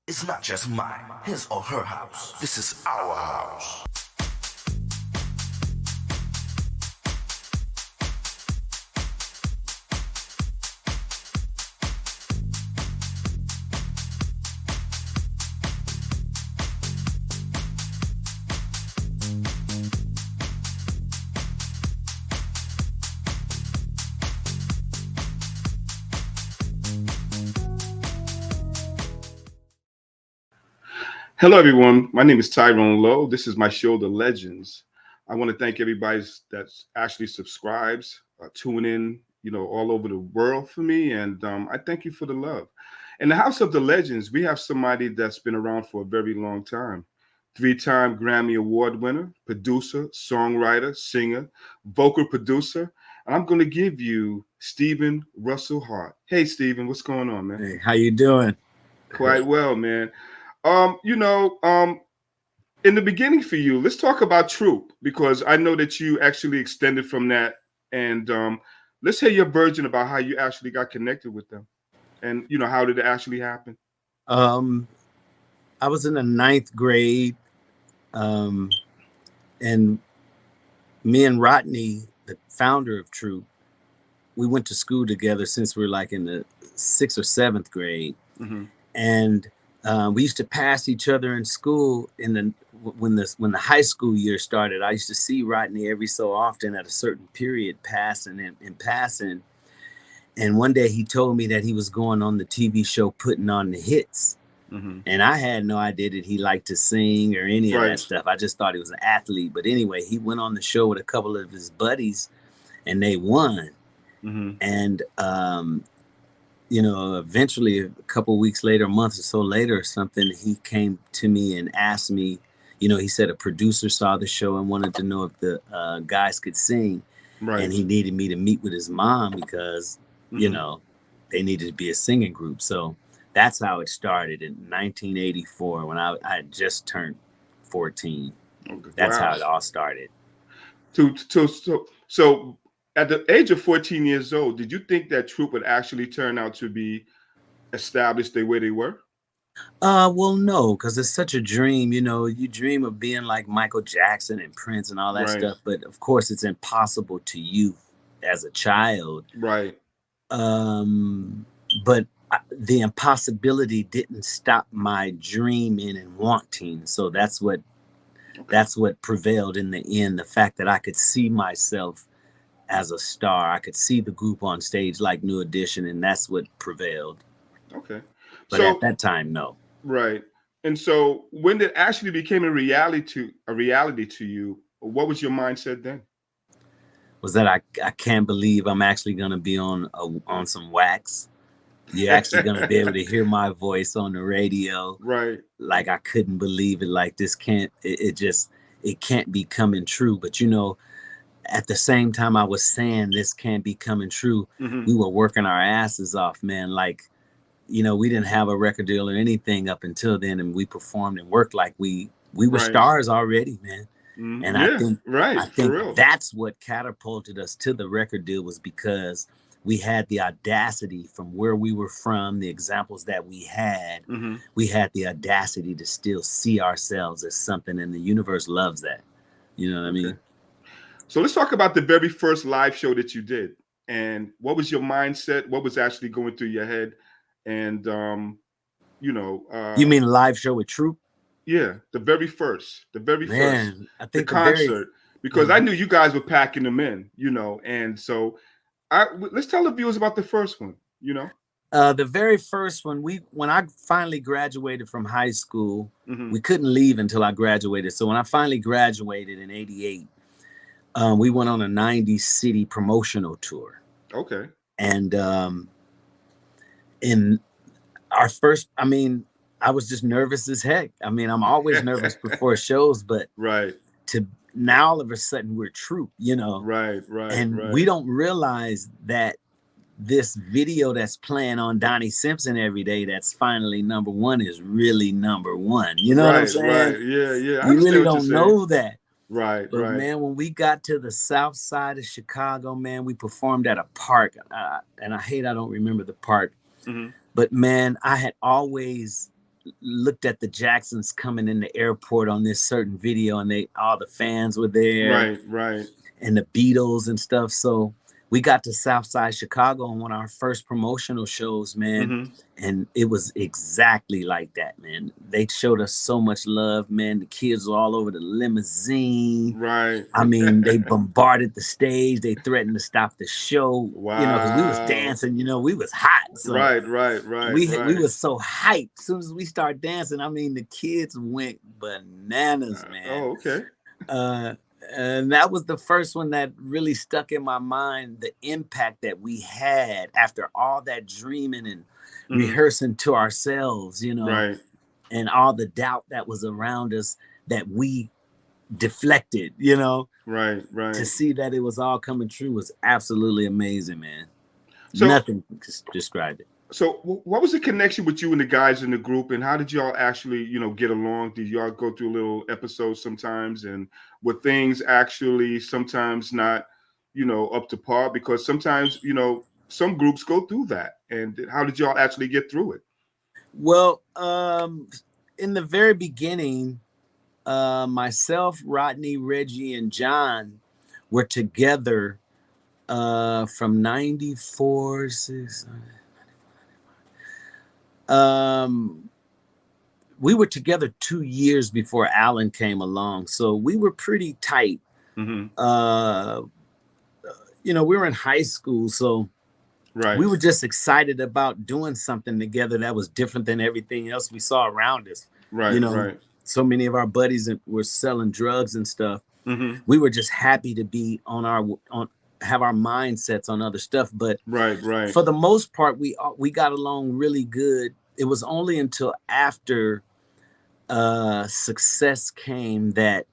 It's not just mine, his or her house. This is our house. Hello, everyone. My name is Tyrone Lowe. This is my show, The Legends. I want to thank everybody that's actually subscribes, tune in, all over the world for me, and I thank you for the love. In the House of the Legends, we have somebody that's been around for a very long time. Three-time Grammy Award winner, producer, songwriter, singer, vocal producer, and I'm going to give you Stephen Russell Hart. Hey, Stephen, what's going on, man? Hey, how you doing? Quite well, man. Um, you know, um, in the beginning for you, let's talk about Troop because I know that you actually extended from that, and let's hear your version about how you actually got connected with them, and how did it actually happen? Um, I was in the ninth grade, um, and me and Rodney, the founder of Troop, we went to school together since we were like in the sixth or seventh grade, Hmm. and we used to pass each other in school. When the high school year started, I used to see Rodney every so often at a certain period, passing and passing. And one day he told me that he was going on the TV show Putting on the Hits. Hmm. And I had no idea that he liked to sing or any of that Right. stuff. I just thought he was an athlete. But anyway, he went on the show with a couple of his buddies and they won. Hmm. And, eventually a couple of weeks later, a month or so later or something, he came to me and asked me, he said a producer saw the show and wanted to know if the guys could sing. And Right. he needed me to meet with his mom because, you Hmm. know, they needed to be a singing group. So that's how it started in 1984 when I had just turned 14. Okay. That's how Wow. it all started. So, at the age of 14 years old, did you think that Troop would actually turn out to be established the way they were? Well, no, because it's such a dream. You dream of being like Michael Jackson and Prince and all that Right. stuff. But of course, it's impossible to you as a child. Right. Um, but the impossibility didn't stop my dreaming and wanting. So Okay. that's what prevailed in the end. The fact that I could see myself as a star, I could see the group on stage like New Edition, and that's what prevailed. Okay. But at So that time, no. right. And so when it actually became a reality to you, what was your mindset then? Was that I can't believe I'm actually gonna be on some wax. You're actually gonna be able to hear my voice on the radio. Right. Like I couldn't believe it. Like this can't. It can't be coming true. But at the same time I was saying this can't be coming true, Hmm. we were working our asses off, man. Like, we didn't have a record deal or anything up until then, and we performed and worked like we were Right. stars already, man. And I Yeah. think I Right. For think real. that's what catapulted us to the record deal was because we had the audacity from where we were from, the examples that Hmm. we had the audacity to still see ourselves as something, and the universe loves that. You know what I Okay. mean? So let's talk about the very first live show that you did, and what was your mindset? What was actually going through your head? And you know, You uh, mean a live show with Troop? yeah, the very first, Man, I the think the very concert, because I Mhm. knew you guys were packing them in, and so let's tell the viewers about the first one. The very first one, when I finally graduated from high school, Hmm. we couldn't leave until I graduated. So when I finally graduated in '88, we went on a 90 city promotional tour. Okay. And in our first, I mean, I was just nervous as heck. I mean, I'm always nervous before shows, but Right. to now all of a sudden we're Troop. Right. Right. And we Right. don't realize that this video that's playing on Donnie Simpson every day that's finally number one is really number one. You know what I'm Right. saying? Right. Yeah. Yeah. I You understand really what you're don't saying. know that. Right. But Right. man, when we got to the south side of Chicago, man, we performed at a park. And I hate I don't remember the park. Hmm. But man, I had always looked at the Jacksons coming in the airport on this certain video, and all the fans were there, right. and the Beatles and stuff. So we got to Southside Chicago on one of our first promotional shows, man. Mm-hmm. And it was exactly like that, man. They showed us so much love, man. The kids were all over the limousine. Right. I mean, they bombarded the stage. They threatened to stop the show, you know, because we was Wow. dancing, you know, we was hot. So we was so hyped. As soon as we start dancing, I mean, the kids went bananas, man. Oh, okay. And that was the first one that really stuck in my mind, the impact that we had after all that dreaming and rehearsing to ourselves, you know, Right. and all the doubt that was around us that we deflected, you know. Right. To see that it was all coming true was absolutely amazing, man. So, nothing described it. So what was the connection with you and the guys in the group, and how did y'all actually, you know, get along? Did y'all go through little episodes sometimes, and were things actually sometimes not, you know, up to par? Because sometimes, you know, some groups go through that. And how did y'all actually get through it? Well, in the very beginning, myself, Rodney, Reggie, and John were together from 94, 6, we were together 2 years before Alan came along, so we were pretty tight. Mm-hmm. You know, we were in high school, so right. we were just excited about doing something together that was different than everything else we saw around us. Right. You know, right. So many of our buddies were selling drugs and stuff. Mm-hmm. We were just happy to be have our mindsets on other stuff. But right. For the most part, we got along really good. It was only until after success came that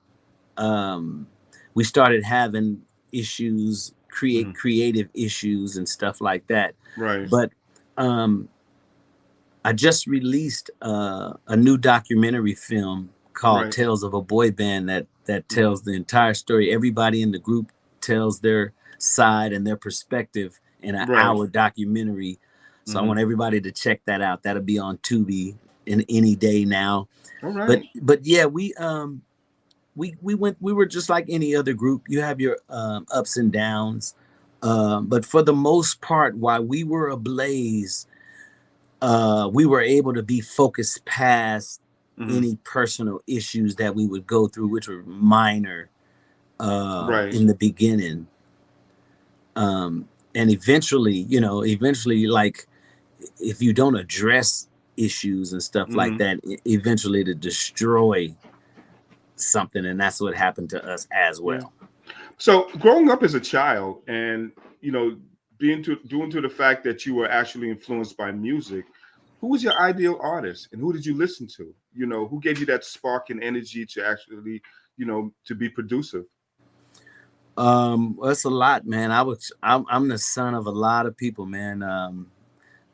we started having issues, creative issues and stuff like that. Right. But I just released a new documentary film called Tales of a Boy Band that tells the entire story. Everybody in the group tells their side and their perspective in an hour documentary. So I want everybody to check that out. That'll be on Tubi in any day now. All right. But yeah, we were just like any other group. You have your ups and downs. But for the most part, while we were ablaze, we were able to be focused past any personal issues that we would go through, which were minor in the beginning. And eventually, like if you don't address issues and stuff like that, eventually to destroy something. And that's what happened to us as well. So growing up as a child and, you know, due to the fact that you were actually influenced by music, who was your ideal artist and who did you listen to? You know, who gave you that spark and energy to actually, you know, to be producer? It's a lot, man. I'm the son of a lot of people, man.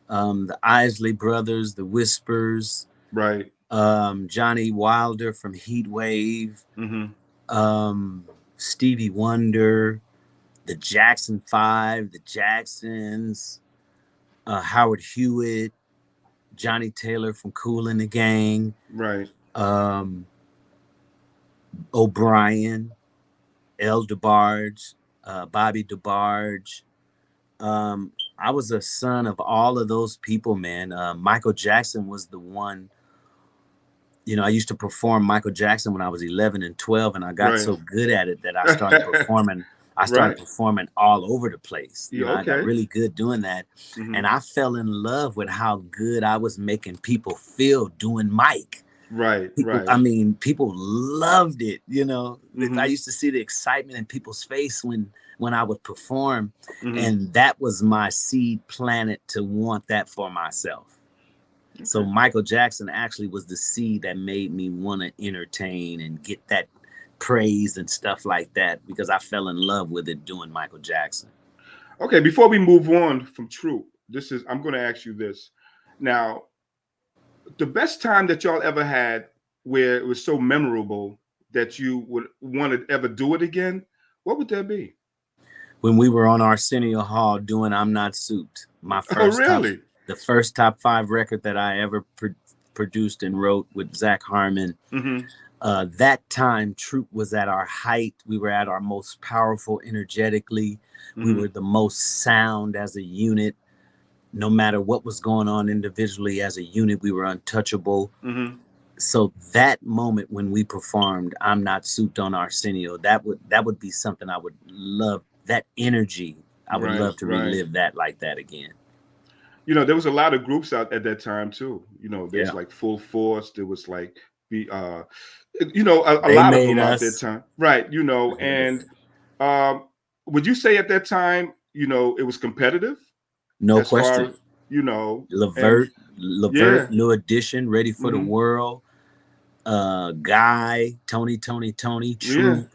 The Isley Brothers, the Whispers, right? Johnny Wilder from Heat Wave, Stevie Wonder, the Jackson 5, the Jacksons, Howard Hewitt, Johnny Taylor from Kool and the Gang, right? O'Brien, El DeBarge, Bobby DeBarge. I was a son of all of those people, man. Michael Jackson was the one. You know, I used to perform Michael Jackson when I was 11 and 12, and I got so good at it that I started performing. I started performing all over the place. You know, I got really good doing that. And I fell in love with how good I was making people feel doing Mike. People, I mean, people loved it. You know, I used to see the excitement in people's face when I would perform. And that was my seed planted to want that for myself. So Michael Jackson actually was the seed that made me want to entertain and get that praise and stuff like that, because I fell in love with it doing Michael Jackson. Okay, before we move on from True, I'm going to ask you this. Now, the best time that y'all ever had where it was so memorable that you would want to ever do it again, what would that be? When we were on Arsenio Hall doing I'm Not Souped, my first really? the first top 5 record that I ever produced and wrote with Zach Harmon. Mm-hmm. That time, Troop was at our height. We were at our most powerful energetically. We were the most sound as a unit. No matter what was going on individually, as a unit, we were untouchable. Mm-hmm. So that moment when we performed I'm Not Souped on Arsenio, that would be something I would love. That energy, I would love to relive that like that again. You know, there was a lot of groups out at that time too. You know, there was like Full Force. There was like you know, a lot of them at that time, right? You know, and would you say at that time, you know, it was competitive? No question. Far, you know, Levert, New Edition, Ready for the World, Guy, Tony, Troop.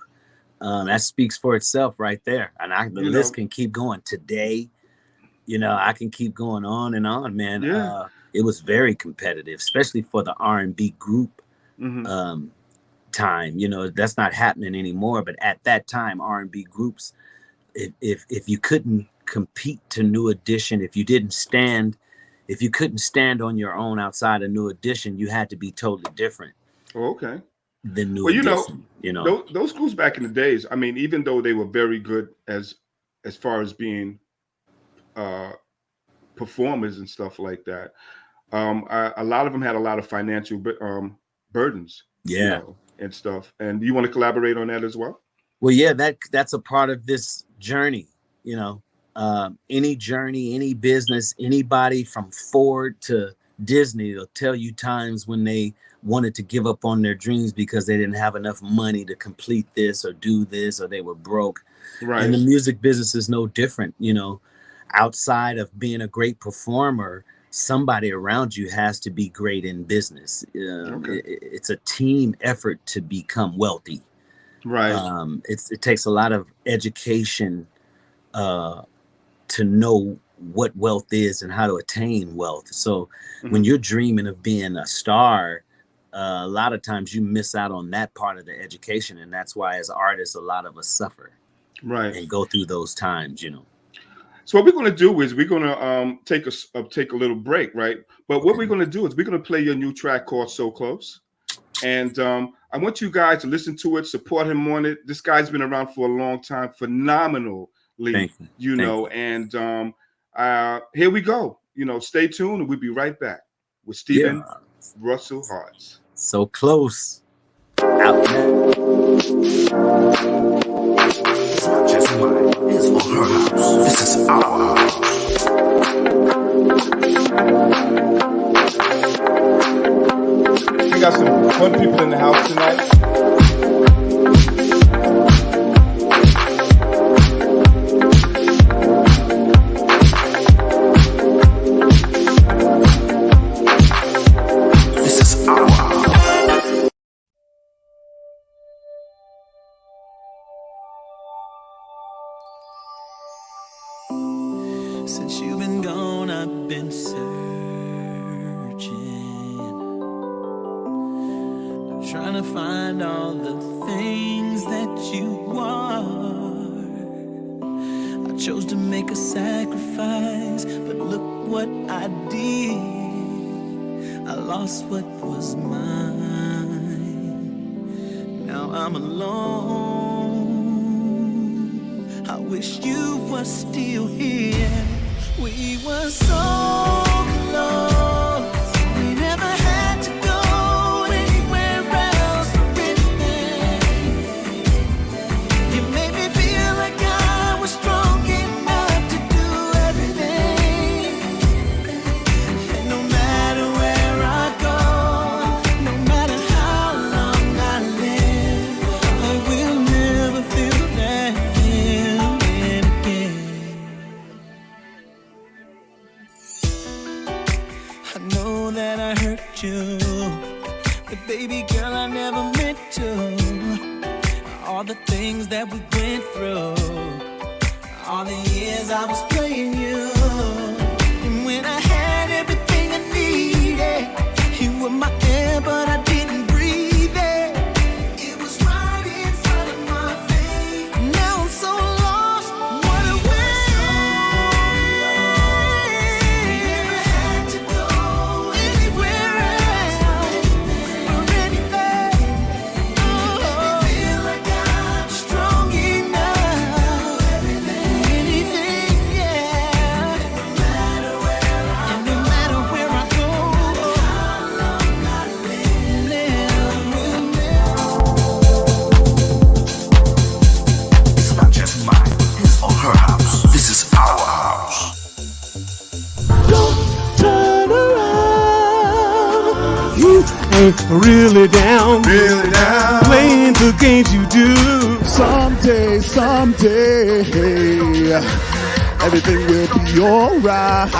That speaks for itself right there. And the list can keep going. Today, you know, I can keep going on and on, man. It was very competitive, especially for the R&B group time. You know, that's not happening anymore. But at that time, R&B groups, if you couldn't compete to New Edition, if you couldn't stand on your own outside of New Edition, you had to be totally different. Okay. Than New Edition. You know, those schools back in the days, I mean, even though they were very good as far as being performers and stuff like that, a lot of them had a lot of financial burdens, you know, and stuff. And do you want to collaborate on that as well? Well, yeah, that's a part of this journey. You know, any journey, any business, anybody from Ford to Disney will tell you times when they wanted to give up on their dreams because they didn't have enough money to complete this or do this, or they were broke. Right. And the music business is no different. You know, outside of being a great performer, somebody around you has to be great in business. It's a team effort to become wealthy. Right. It takes a lot of education to know what wealth is and how to attain wealth. So when you're dreaming of being a star, a lot of times you miss out on that part of the education. And that's why as artists, a lot of us suffer. Right. And go through those times, you know. So what we're going to do is we're going to take a little break, right? But what we're going to do is we're going to play your new track called So Close. And I want you guys to listen to it, support him on it. This guy's been around for a long time, phenomenally, you know. And here we go. You know, stay tuned, and we'll be right back with Stephen Russell Harts. So Close. Out there. It's not just mine, it's on her house. This is our house. We got some fun people in the house tonight. Since you've been gone, I've been searching, trying to find all the things that you are. I chose to make a sacrifice, but look what I did. I lost what was mine. Now I'm alone. I wish you were still here. We were so close. We never had to go anywhere else for anything. You made me feel like I was strong enough to do everything. And no matter where I go, no matter how long I live, I will never feel that feeling again. I know that I hurt you, but baby girl, I never meant to. All the things that we went through, all the years I was playing you, and when I had everything I needed, you were my air, but I didn't breathe it. It was right in front of my face. Now I'm so lost. What a waste. We never had to go anywhere else. ain't really down. Playing the games you do. Someday, everything will be alright.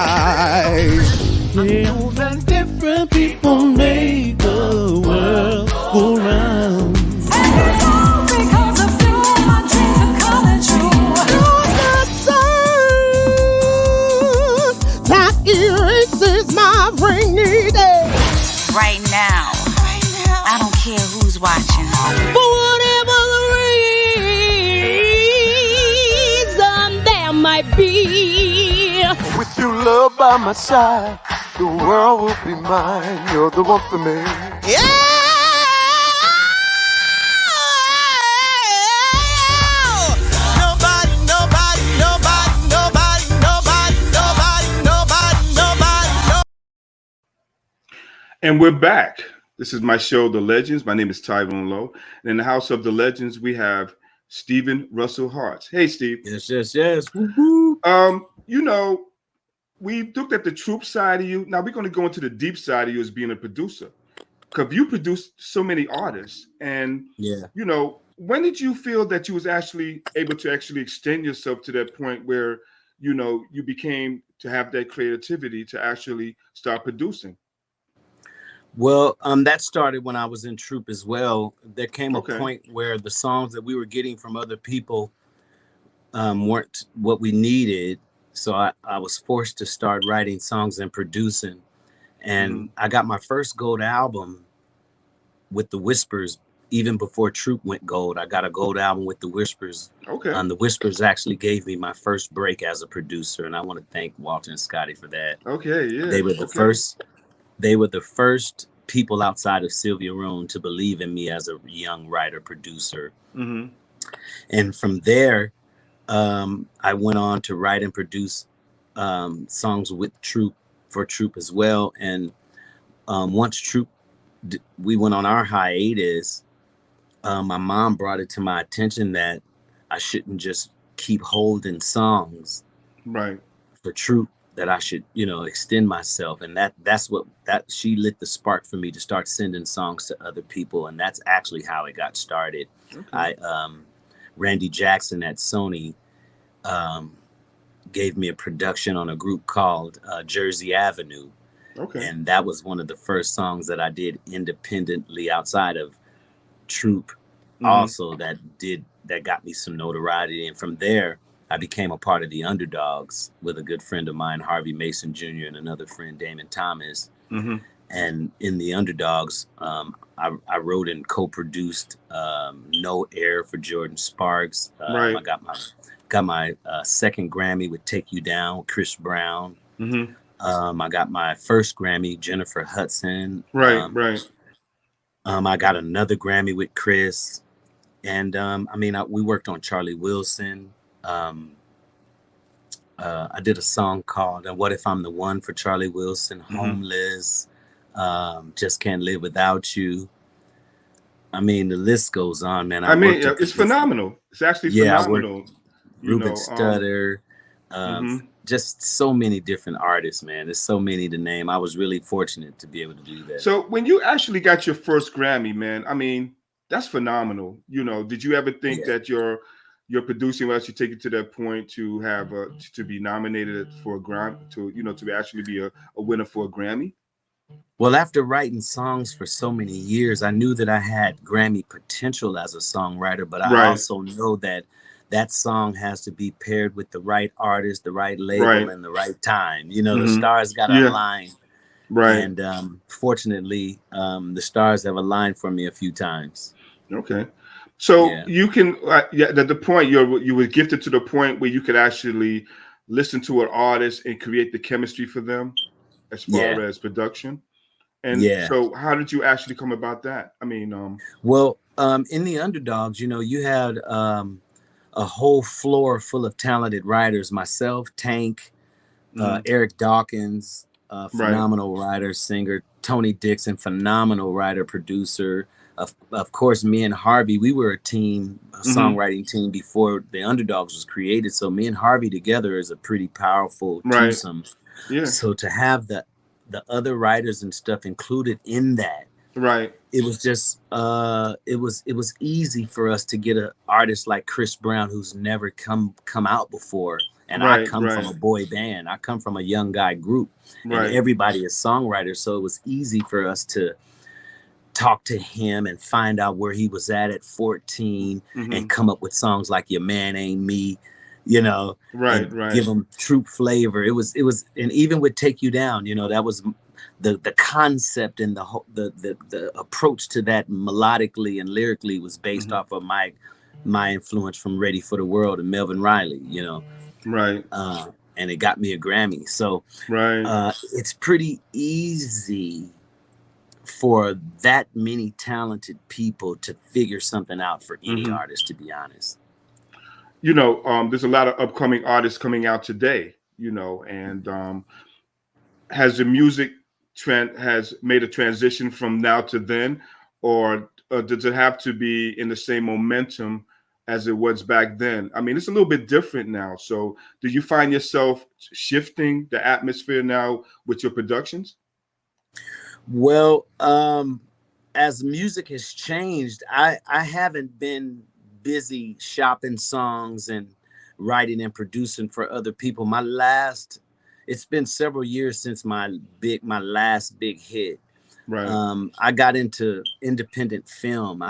Know that different people make the world go round. Because of you, my dreams are coming true. That erases my rainy day. Right now, I don't care who's watching. For whatever the reason there might be. With your love by my side, the world will be mine. You're the one for me. Yeah! And we're back. This is my show, The Legends. My name is Tyrone Lowe. And in the house of the legends, we have Stephen Russell Harts. Hey, Steve. Yes. You know, we looked at the troop side of you. Now we're going to go into the deep side of you as being a producer. Because you produced so many artists. And, Yeah. you know, when did you feel that you was actually able to actually extend yourself to that point where, you know, you became to have that creativity to actually start producing? Well, that started when I was in troop as well. There came a Okay. point where the songs that we were getting from other people weren't what we needed. So I was forced to start writing songs and producing. And I got my first gold album with the Whispers even before Troop went gold. I got a gold album with the Whispers. Okay. The Whispers actually gave me my first break as a producer, and I want to thank Walter and Scotty for that. Okay, yeah. They were the first. They were the first people outside of Sylvia Roan to believe in me as a young writer producer. And from there, I went on to write and produce songs with Troop for Troop as well. And once Troop, we went on our hiatus, my mom brought it to my attention that I shouldn't just keep holding songs for Troop, that I should, you know, extend myself. And that's what she lit the spark for me to start sending songs to other people. And that's actually how it got started. Randy Jackson at Sony gave me a production on a group called Jersey Avenue. And that was one of the first songs that I did independently outside of Troop also that got me some notoriety. And from there, I became a part of the Underdogs with a good friend of mine, Harvey Mason Jr., and another friend, Damon Thomas. And in the Underdogs, I wrote and co-produced No Air for Jordan Sparks. I got my second Grammy with Take You Down with Chris Brown. I got my first Grammy, Jennifer Hudson. I got another Grammy with Chris. And we worked on Charlie Wilson. I did a song called What If I'm the One for Charlie Wilson, Homeless, Just Can't Live Without You. I mean, the list goes on, man. It's phenomenal. It's actually phenomenal. Ruben Studdard, just so many different artists, man. There's so many to name. I was really fortunate to be able to do that. So when you actually got your first Grammy, man, I mean, that's phenomenal. You know, did you ever think that your producing will actually take you to that point to have to be nominated for a Grammy, to actually be a winner for a Grammy? Well, after writing songs for so many years, I knew that I had Grammy potential as a songwriter, but I also know that song has to be paired with the right artist, the right label, and the right time. You know, the stars got to align. And fortunately, the stars have aligned for me a few times. Okay. So you can, at the point you were gifted to the point where you could actually listen to an artist and create the chemistry for them as far as production. And so how did you actually come about that? I mean, in the Underdogs, you know, you had a whole floor full of talented writers, myself, Tank, Eric Dawkins, phenomenal writer, singer, Tony Dixon, phenomenal writer, producer. Of course, me and Harvey, we were a team, a songwriting team before the Underdogs was created. So me and Harvey together is a pretty powerful twosome. So to have the other writers and stuff included in that Right. It was just it was easy for us to get an artist like Chris Brown, who's never come out before. And I Right. come from Right. a boy band. I come from a young guy group, and Right. everybody is songwriters. So it was easy for us to talk to him and find out where he was at 14 Hmm. and come up with songs like Your Man Ain't Me, you know, Right. and Right. give them true flavor. It was, and even with Take You Down, you know, that was the concept and the whole, the approach to that melodically and lyrically was based Hmm. off of my influence from Ready for the World and Melvin Riley, you know, Right. and it got me a Grammy. So Right. it's pretty easy for that many talented people to figure something out for any Hmm. artist, to be honest. There's a lot of upcoming artists coming out today. And has the music trend has made a transition from now to then, or does it have to be in the same momentum as it was back then? I mean, it's a little bit different now. So, do you find yourself shifting the atmosphere now with your productions? Well, as music has changed, I haven't been busy shopping songs and writing and producing for other people. It's been several years since my last big hit. Right. I got into independent film.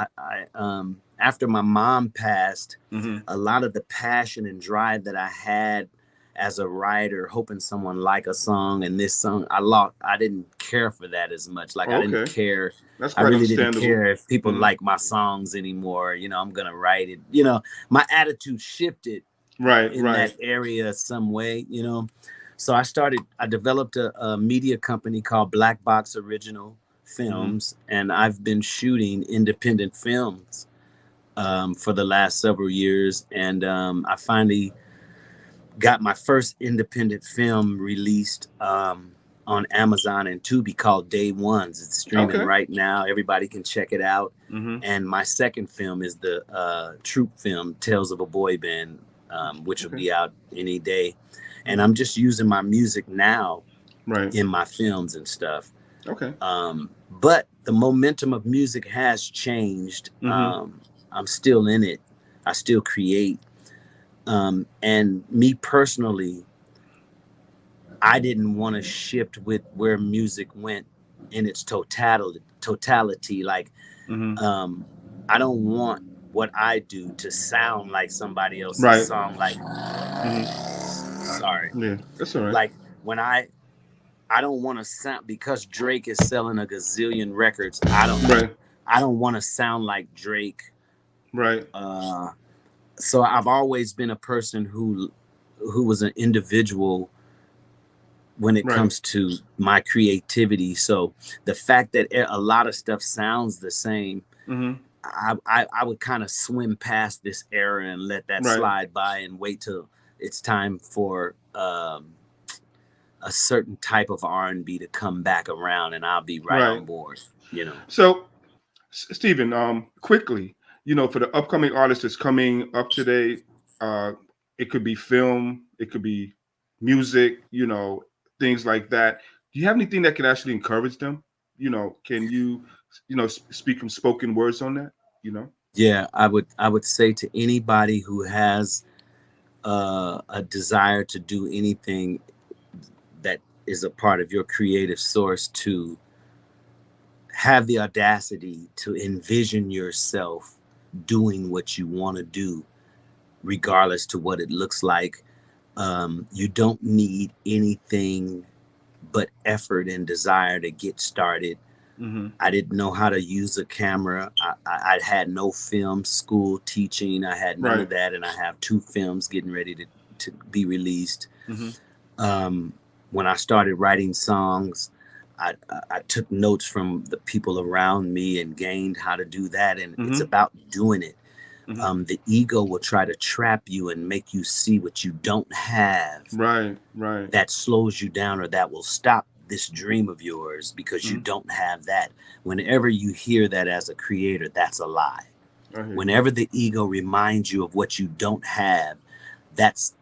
After my mom passed, Hmm. a lot of the passion and drive that I had as a writer, hoping someone like a song and this song, I didn't care for that as much. Like I didn't Okay, care. that's I quite really didn't understandable. care if people Hmm. like my songs anymore. You know, I'm gonna write it. You know, my attitude shifted Right. in Right. that area some way. You know, so I developed a media company called Black Box Original Hmm. Films, and I've been shooting independent films for the last several years. And I finally got my first independent film released on Amazon and Tubi called Day Ones. It's streaming Okay. right now. Everybody can check it out. Hmm. And my second film is the troop film Tales of a Boy Band, which will Okay. be out any day. And Hmm. I'm just using my music now Right. in my films and stuff. Okay. But the momentum of music has changed. Hmm. I'm still in it. I still create. And me personally, I didn't want to shift with where music went in its totality. Like, Hmm. um, I don't want what I do to sound like somebody else's Right. song. Like, Hmm. sorry, Yeah, that's all right. like when I don't want to sound, because Drake is selling a gazillion records. Right. I don't want to sound like Drake. Right. So I've always been a person who was an individual when it Right. comes to my creativity. So the fact that a lot of stuff sounds the same, Hmm. I would kind of swim past this era and let that Right. slide by and wait till it's time for a certain type of R&B to come back around, and I'll be right Right. on board. You know. So, Stephen, quickly, for the upcoming artist that's coming up today, uh, it could be film, it could be music, things like that. Do you have anything that can actually encourage them? Can you, speak some spoken words on that? You know? Yeah, I would say to anybody who has a desire to do anything that is a part of your creative source, to have the audacity to envision yourself doing what you want to do, regardless to what it looks like. You don't need anything but effort and desire to get started. Hmm. I didn't know how to use a camera. I had no film school teaching. I had none Right. of that, and I have 2 films getting ready to be released. Hmm. Um, when I started writing songs, I took notes from the people around me and gained how to do that. And it's Hmm. about doing it. Hmm. The ego will try to trap you and make you see what you don't have. Right. Right. That slows you down, or that will stop this dream of yours because you Hmm. don't have that. Whenever you hear that as a creator, that's a lie. I hear you. Whenever the ego reminds you of what you don't have, that's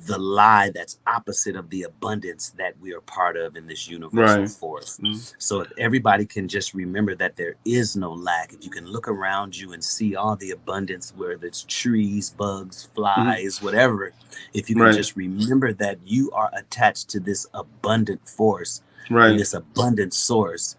the lie that's opposite of the abundance that we are part of in this universal Right. force. Mm. So if everybody can just remember that there is no lack, if you can look around you and see all the abundance, whether it's trees, bugs, flies, whatever, if you can Right. just remember that you are attached to this abundant force and Right. this abundant source,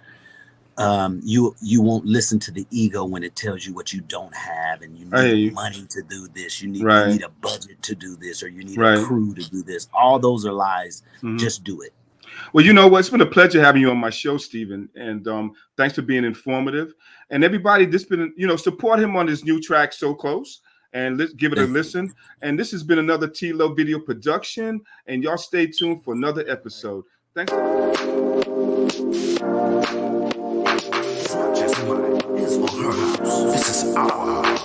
you won't listen to the ego when it tells you what you don't have and you I hear need you. money to do this, you Right. need a budget to do this, or you need a Right. crew to do this. All those are lies. Mhm. Just do it. Well, you know what? It's been a pleasure having you on my show, Stephen. And thanks for being informative. And everybody, this been, support him on his new track, So Close. And let's give it a Thank you. listen. And this has been another T-Lo video production. And y'all stay tuned for another episode. Thanks. It's not just mine, it's on her house. This is our house.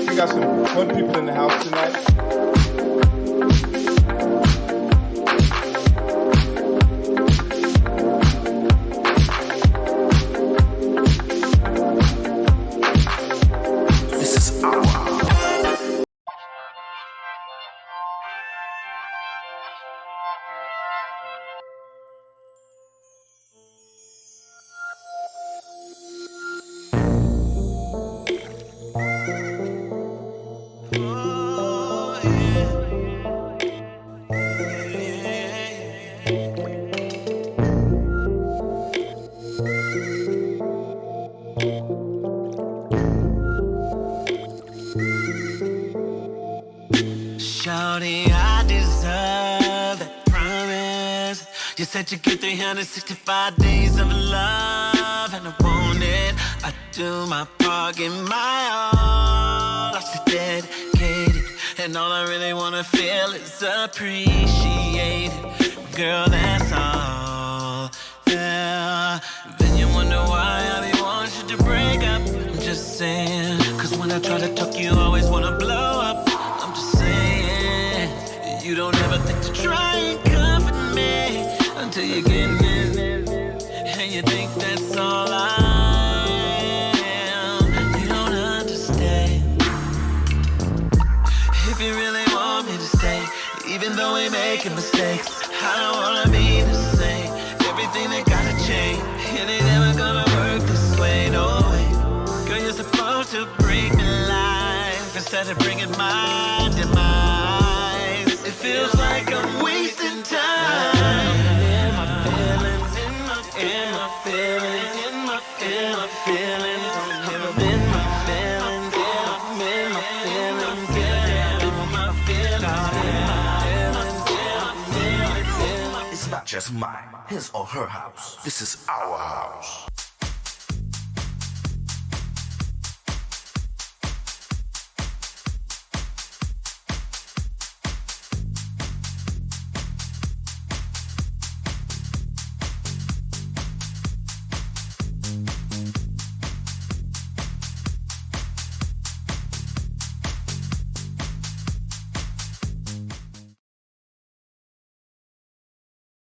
We got some fun people in the house tonight. This is our house. Shawty, I deserve that promise. You said you get 365 days of love, and I want it. I do my part, give my all. I stay dedicated, and all I really wanna feel is appreciated. Girl, that's all. Yeah. Then you wonder why I be wanting you to break up. I'm just saying, 'cause when I try to talk, you always wanna blow up. I'm just saying, you don't ever think to try and comfort me until you get in, and you think that's all I am. You don't understand. If you really want me to stay, even though we're making mistakes, I don't wanna be the same. Everything that gotta change, it ain't ever gonna work this way, no way. Girl, you're supposed to bring me life instead of bringing my demise. It feels like I'm wasting time. In my feelings, in my feelings, in my feelings. I'm in my feelings, I'm in my feelings, yeah. I'm in my feelings, It's not just mine, his or her house. This is our house.